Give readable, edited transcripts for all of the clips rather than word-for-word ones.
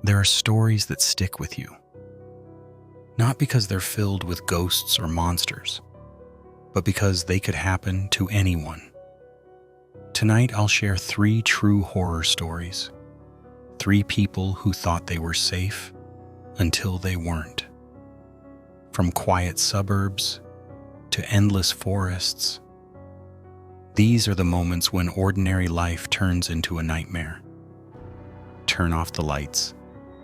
There are stories that stick with you, not because they're filled with ghosts or monsters, but because they could happen to anyone. Tonight, I'll share 3 true horror stories. 3 people who thought they were safe until they weren't. From quiet suburbs to endless forests, these are the moments when ordinary life turns into a nightmare. Turn off the lights,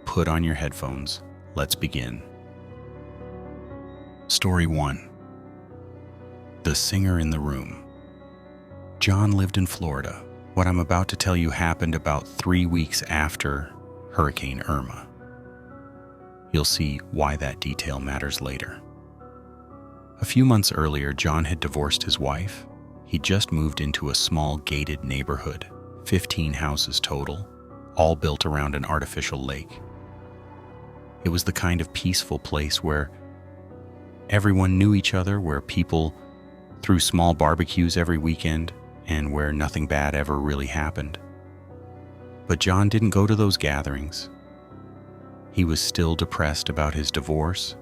put on your headphones. Let's begin. Story 1. The Singer in the Room. John lived in Florida. What I'm about to tell you happened about 3 weeks after Hurricane Irma. You'll see why that detail matters later. A few months earlier, John had divorced his wife. He just moved into a small gated neighborhood, 15 houses total, all built around an artificial lake. It was the kind of peaceful place where everyone knew each other, where people threw small barbecues every weekend, and where nothing bad ever really happened. But John didn't go to those gatherings. He was still depressed about his divorce.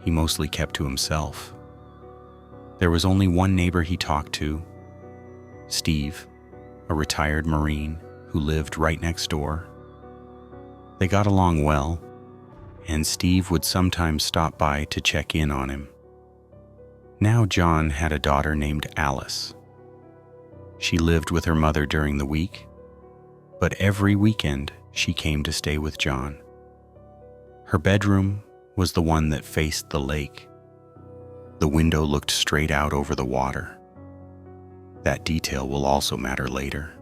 He mostly kept to himself. There was only one neighbor he talked to, Steve, a retired Marine who lived right next door. They got along well, and Steve would sometimes stop by to check in on him. Now John had a daughter named Alice. She lived with her mother during the week, but every weekend she came to stay with John. Her bedroom was the one that faced the lake. The window looked straight out over the water. That detail will also matter later.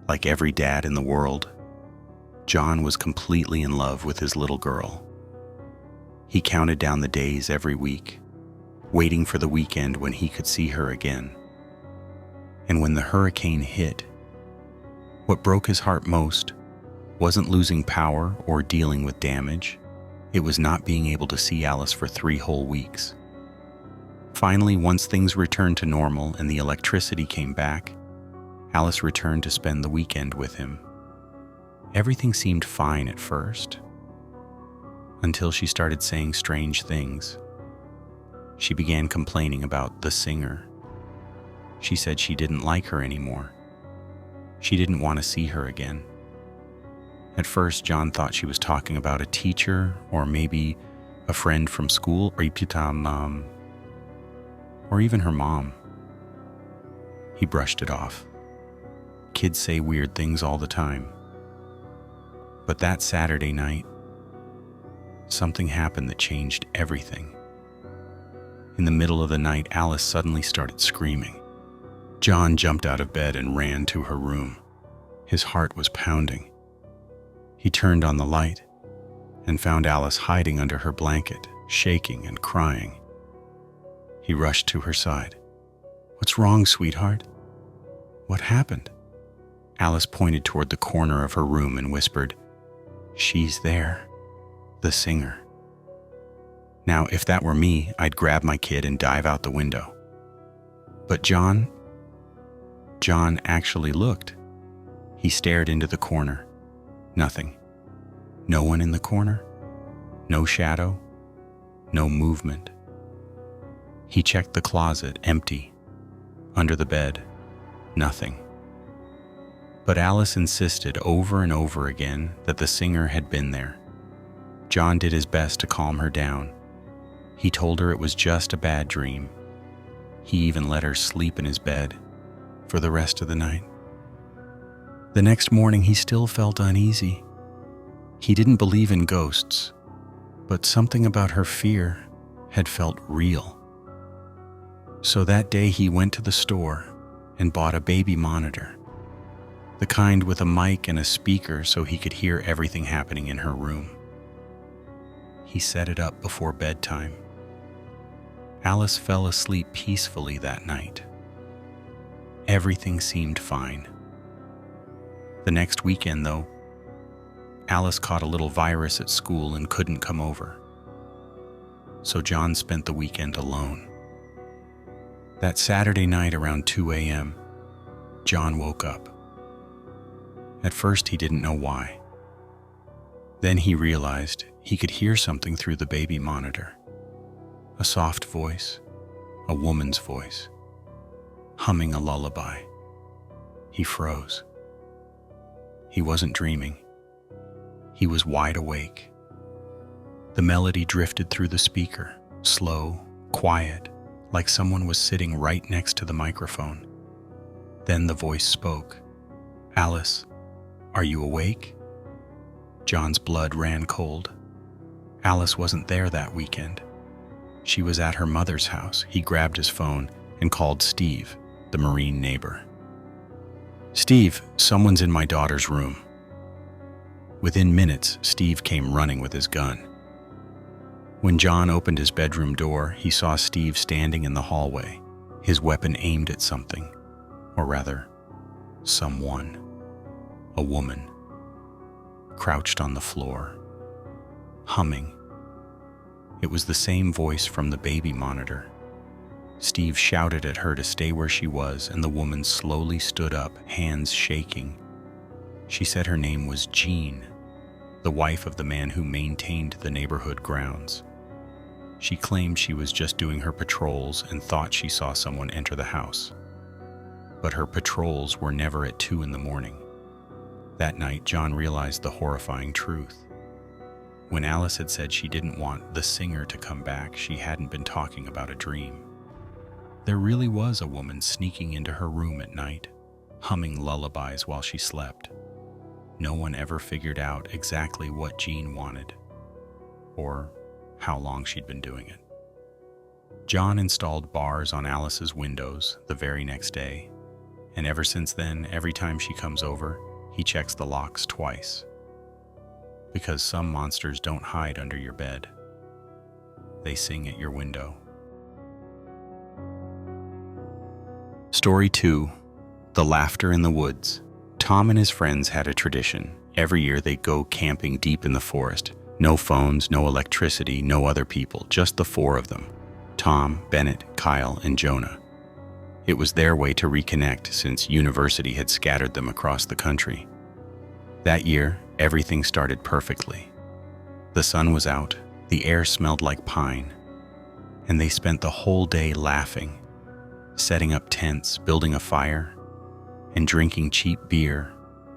Like every dad in the world, John was completely in love with his little girl. He counted down the days every week, waiting for the weekend when he could see her again. And when the hurricane hit, what broke his heart most wasn't losing power or dealing with damage. It was not being able to see Alice for 3 whole weeks. Finally, once things returned to normal and the electricity came back, Alice returned to spend the weekend with him. Everything seemed fine at first, until she started saying strange things. She began complaining about the singer. She said she didn't like her anymore. She didn't want to see her again. At first, John thought she was talking about a teacher or maybe a friend from school or even her mom. He brushed it off. Kids say weird things all the time. But that Saturday night, something happened that changed everything. In the middle of the night, Alice suddenly started screaming. John jumped out of bed and ran to her room. His heart was pounding. He turned on the light and found Alice hiding under her blanket, shaking and crying. He rushed to her side. "What's wrong, sweetheart? What happened?" Alice pointed toward the corner of her room and whispered, "She's there, the singer." Now, if that were me, I'd grab my kid and dive out the window. But John actually looked. He stared into the corner. Nothing. No one in the corner. No shadow. No movement. He checked the closet, empty. Under the bed, nothing. But Alice insisted over and over again that the singer had been there. John did his best to calm her down. He told her it was just a bad dream. He even let her sleep in his bed for the rest of the night. The next morning, he still felt uneasy. He didn't believe in ghosts, but something about her fear had felt real. So that day, he went to the store and bought a baby monitor, the kind with a mic and a speaker so he could hear everything happening in her room. He set it up before bedtime. Alice fell asleep peacefully that night. Everything seemed fine. The next weekend, though, Alice caught a little virus at school and couldn't come over. So John spent the weekend alone. That Saturday night around 2 a.m., John woke up. At first, he didn't know why. Then he realized he could hear something through the baby monitor. A soft voice, a woman's voice, humming a lullaby. He froze. He wasn't dreaming. He was wide awake. The melody drifted through the speaker, slow, quiet, like someone was sitting right next to the microphone. Then the voice spoke. "Alice, are you awake?" John's blood ran cold. Alice wasn't there that weekend. She was at her mother's house. He grabbed his phone and called Steve, the Marine neighbor. "Steve, someone's in my daughter's room." Within minutes, Steve came running with his gun. When John opened his bedroom door, he saw Steve standing in the hallway, his weapon aimed at something, or rather, someone. A woman, crouched on the floor, humming. It was the same voice from the baby monitor. Steve shouted at her to stay where she was, and the woman slowly stood up, hands shaking. She said her name was Jean, the wife of the man who maintained the neighborhood grounds. She claimed she was just doing her patrols and thought she saw someone enter the house. But her patrols were never at 2 a.m. That night, John realized the horrifying truth. When Alice had said she didn't want the singer to come back, she hadn't been talking about a dream. There really was a woman sneaking into her room at night, humming lullabies while she slept. No one ever figured out exactly what Jean wanted, or how long she'd been doing it. John installed bars on Alice's windows the very next day, and ever since then, every time she comes over, he checks the locks twice. Because some monsters don't hide under your bed. They sing at your window. Story 2. The Laughter in the Woods. Tom and his friends had a tradition. Every year they'd go camping deep in the forest. No phones, no electricity, no other people, just the 4 of them. Tom, Bennett, Kyle, and Jonah. It was their way to reconnect since university had scattered them across the country. That year, everything started perfectly. The sun was out, the air smelled like pine, and they spent the whole day laughing, setting up tents, building a fire, and drinking cheap beer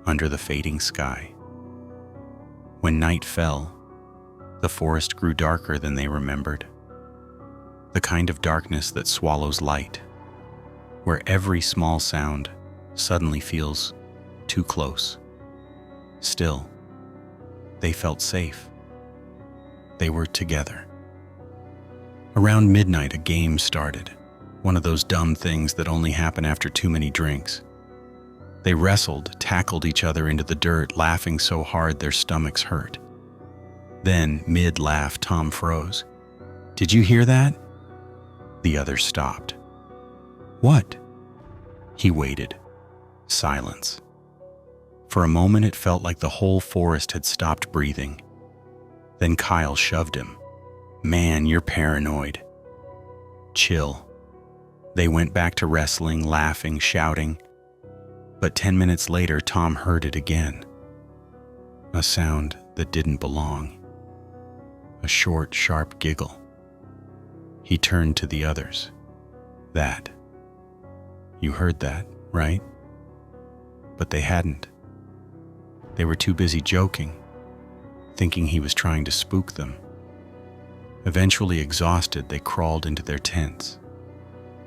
under the fading sky. When night fell, the forest grew darker than they remembered. The kind of darkness that swallows light, where every small sound suddenly feels too close. Still, they felt safe. They were together. Around midnight, a game started, one of those dumb things that only happen after too many drinks. They wrestled, tackled each other into the dirt, laughing so hard their stomachs hurt. Then, mid-laugh, Tom froze. "Did you hear that?" The other stopped. "What?" He waited. Silence. For a moment, it felt like the whole forest had stopped breathing. Then Kyle shoved him. "Man, you're paranoid." "Chill." They went back to wrestling, laughing, shouting. But 10 minutes later, Tom heard it again. A sound that didn't belong. A short, sharp giggle. He turned to the others. "That. You heard that, right?" But they hadn't. They were too busy joking, thinking he was trying to spook them. Eventually exhausted, they crawled into their tents.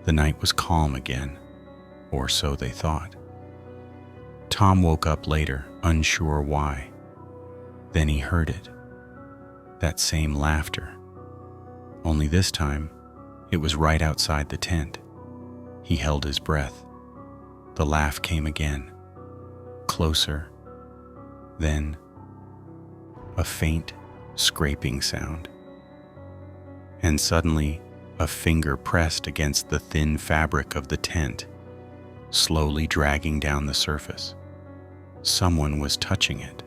The night was calm again, or so they thought. Tom woke up later, unsure why. Then he heard it. That same laughter. Only this time, it was right outside the tent. He held his breath. The laugh came again. Closer. Then, a faint, scraping sound. And suddenly, a finger pressed against the thin fabric of the tent, slowly dragging down the surface. Someone was touching it.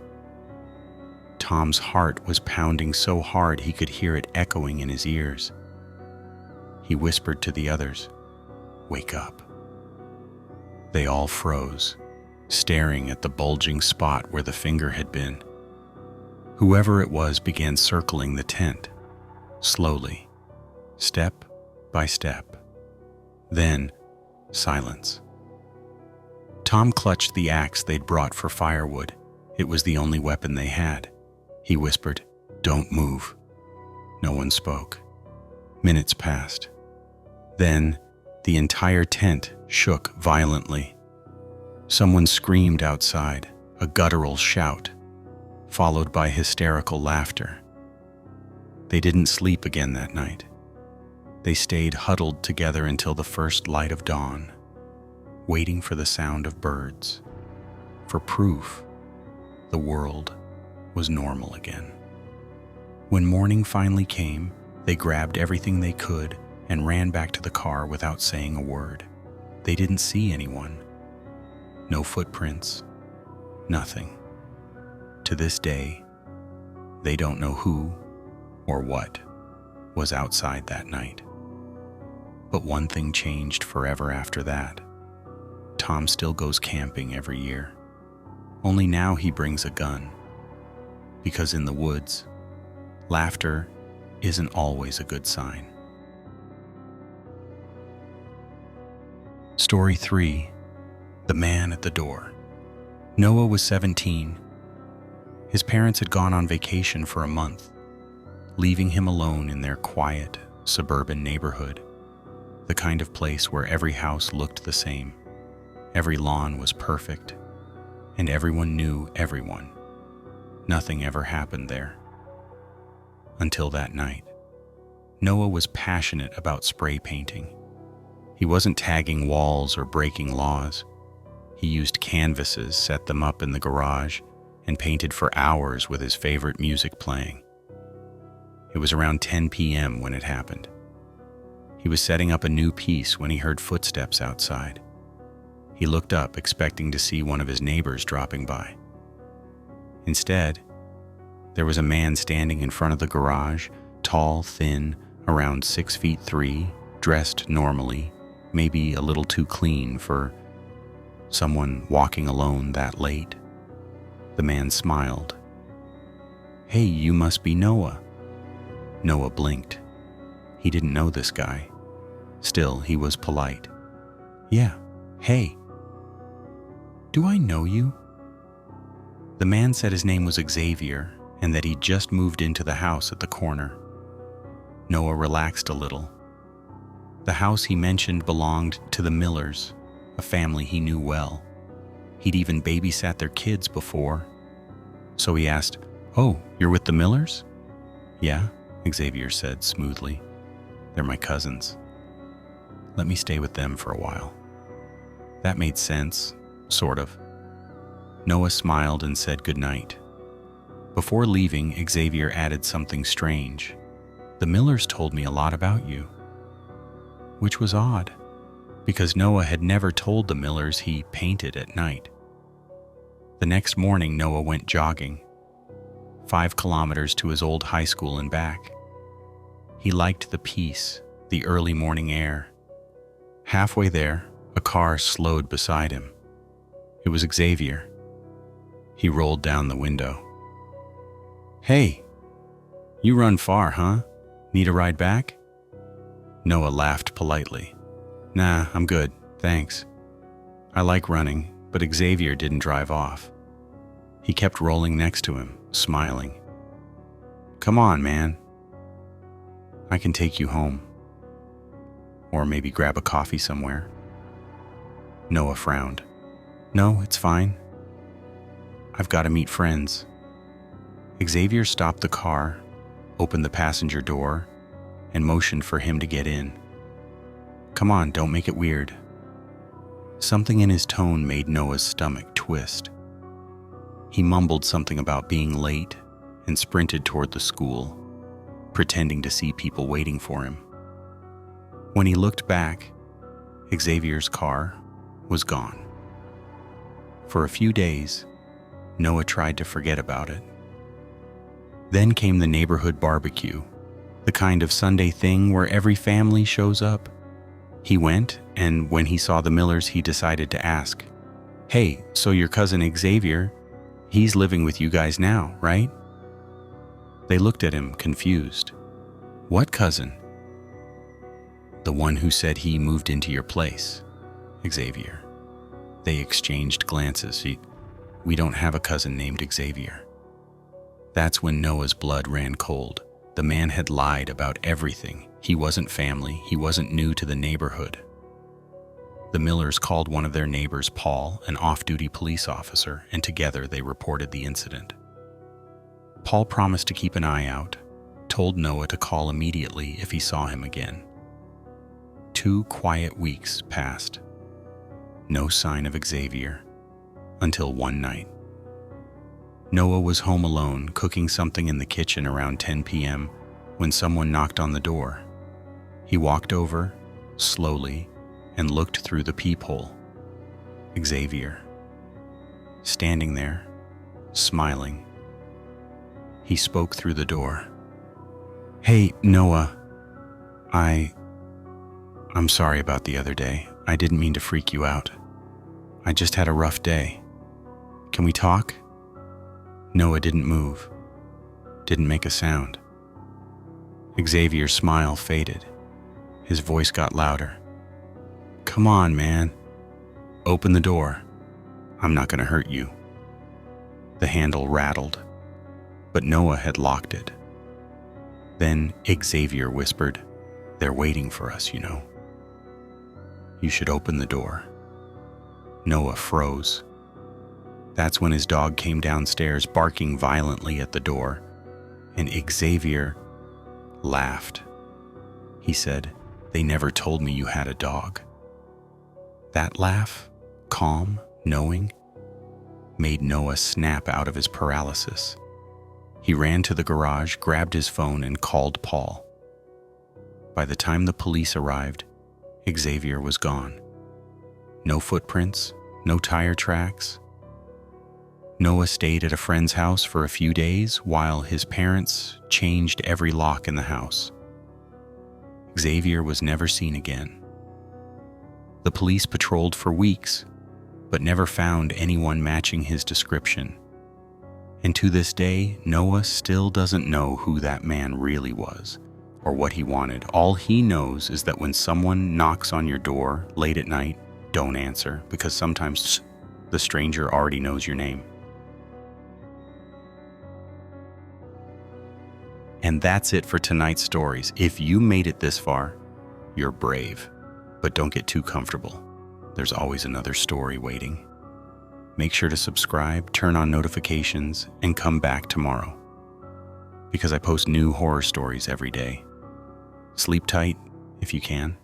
Tom's heart was pounding so hard he could hear it echoing in his ears. He whispered to the others, "Wake up." They all froze, staring at the bulging spot where the finger had been. Whoever it was began circling the tent, slowly, step by step. Then, silence. Tom clutched the axe they'd brought for firewood. It was the only weapon they had. He whispered, "Don't move." No one spoke. Minutes passed. Then, the entire tent shook violently. Someone screamed outside, a guttural shout, followed by hysterical laughter. They didn't sleep again that night. They stayed huddled together until the first light of dawn, waiting for the sound of birds, for proof the world was normal again. When morning finally came, they grabbed everything they could and ran back to the car without saying a word. They didn't see anyone. No footprints. Nothing. To this day, they don't know who or what was outside that night. But one thing changed forever after that. Tom still goes camping every year. Only now he brings a gun. Because in the woods, laughter isn't always a good sign. Story 3. The Man at the Door. Noah was 17. His parents had gone on vacation for a month, leaving him alone in their quiet, suburban neighborhood, the kind of place where every house looked the same, every lawn was perfect, and everyone knew everyone. Nothing ever happened there. Until that night. Noah was passionate about spray painting. He wasn't tagging walls or breaking laws. He used canvases, set them up in the garage, and painted for hours with his favorite music playing. It was around 10 p.m. when it happened. He was setting up a new piece when he heard footsteps outside. He looked up, expecting to see one of his neighbors dropping by. Instead, there was a man standing in front of the garage, tall, thin, around 6'3", dressed normally, maybe a little too clean for someone walking alone that late. The man smiled. "Hey, you must be Noah." Noah blinked. He didn't know this guy. Still, he was polite. "Yeah, hey. Do I know you?" The man said his name was Xavier and that he'd just moved into the house at the corner. Noah relaxed a little. The house he mentioned belonged to the Millers, a family he knew well. He'd even babysat their kids before. So he asked, "Oh, you're with the Millers?" "Yeah," Xavier said smoothly. "They're my cousins. Let me stay with them for a while." That made sense, sort of. Noah smiled and said goodnight. Before leaving, Xavier added something strange. "The Millers told me a lot about you." Which was odd, because Noah had never told the Millers he painted at night. The next morning, Noah went jogging, 5 kilometers to his old high school and back. He liked the peace, the early morning air. Halfway there, a car slowed beside him. It was Xavier. He rolled down the window. "Hey, you run far, huh? Need a ride back?" Noah laughed politely. "Nah, I'm good, thanks." I like running, but Xavier didn't drive off. He kept rolling next to him, smiling. "Come on, man. I can take you home. Or maybe grab a coffee somewhere." Noah frowned. "No, it's fine. I've got to meet friends." Xavier stopped the car, opened the passenger door, and motioned for him to get in. "Come on, don't make it weird." Something in his tone made Noah's stomach twist. He mumbled something about being late and sprinted toward the school, pretending to see people waiting for him. When he looked back, Xavier's car was gone. For a few days, Noah tried to forget about it. Then came the neighborhood barbecue, the kind of Sunday thing where every family shows up. He went, and when he saw the Millers, he decided to ask, "Hey, so your cousin Xavier, he's living with you guys now, right?" They looked at him, confused. "What cousin?" "The one who said he moved into your place, Xavier." They exchanged glances. "We don't have a cousin named Xavier." That's when Noah's blood ran cold. The man had lied about everything. He wasn't family. He wasn't new to the neighborhood. The Millers called one of their neighbors, Paul, an off-duty police officer, and together they reported the incident. Paul promised to keep an eye out, told Noah to call immediately if he saw him again. 2 quiet weeks passed. No sign of Xavier, until one night. Noah was home alone, cooking something in the kitchen around 10 p.m. when someone knocked on the door. He walked over, slowly, and looked through the peephole. Xavier, standing there, smiling. He spoke through the door. "Hey, Noah, I'm sorry about the other day. I didn't mean to freak you out. I just had a rough day. Can we talk?" Noah didn't move, didn't make a sound. Xavier's smile faded. His voice got louder. "Come on, man. Open the door. I'm not going to hurt you." The handle rattled, but Noah had locked it. Then Xavier whispered, "They're waiting for us, you know. You should open the door." Noah froze. That's when his dog came downstairs, barking violently at the door, and Xavier laughed. He said, "They never told me you had a dog." That laugh, calm, knowing, made Noah snap out of his paralysis. He ran to the garage, grabbed his phone, and called Paul. By the time the police arrived, Xavier was gone. No footprints, no tire tracks. Noah stayed at a friend's house for a few days while his parents changed every lock in the house. Xavier was never seen again. The police patrolled for weeks, but never found anyone matching his description. And to this day, Noah still doesn't know who that man really was or what he wanted. All he knows is that when someone knocks on your door late at night, don't answer, because sometimes the stranger already knows your name. And that's it for tonight's stories. If you made it this far, you're brave. But don't get too comfortable. There's always another story waiting. Make sure to subscribe, turn on notifications, and come back tomorrow, because I post new horror stories every day. Sleep tight if you can.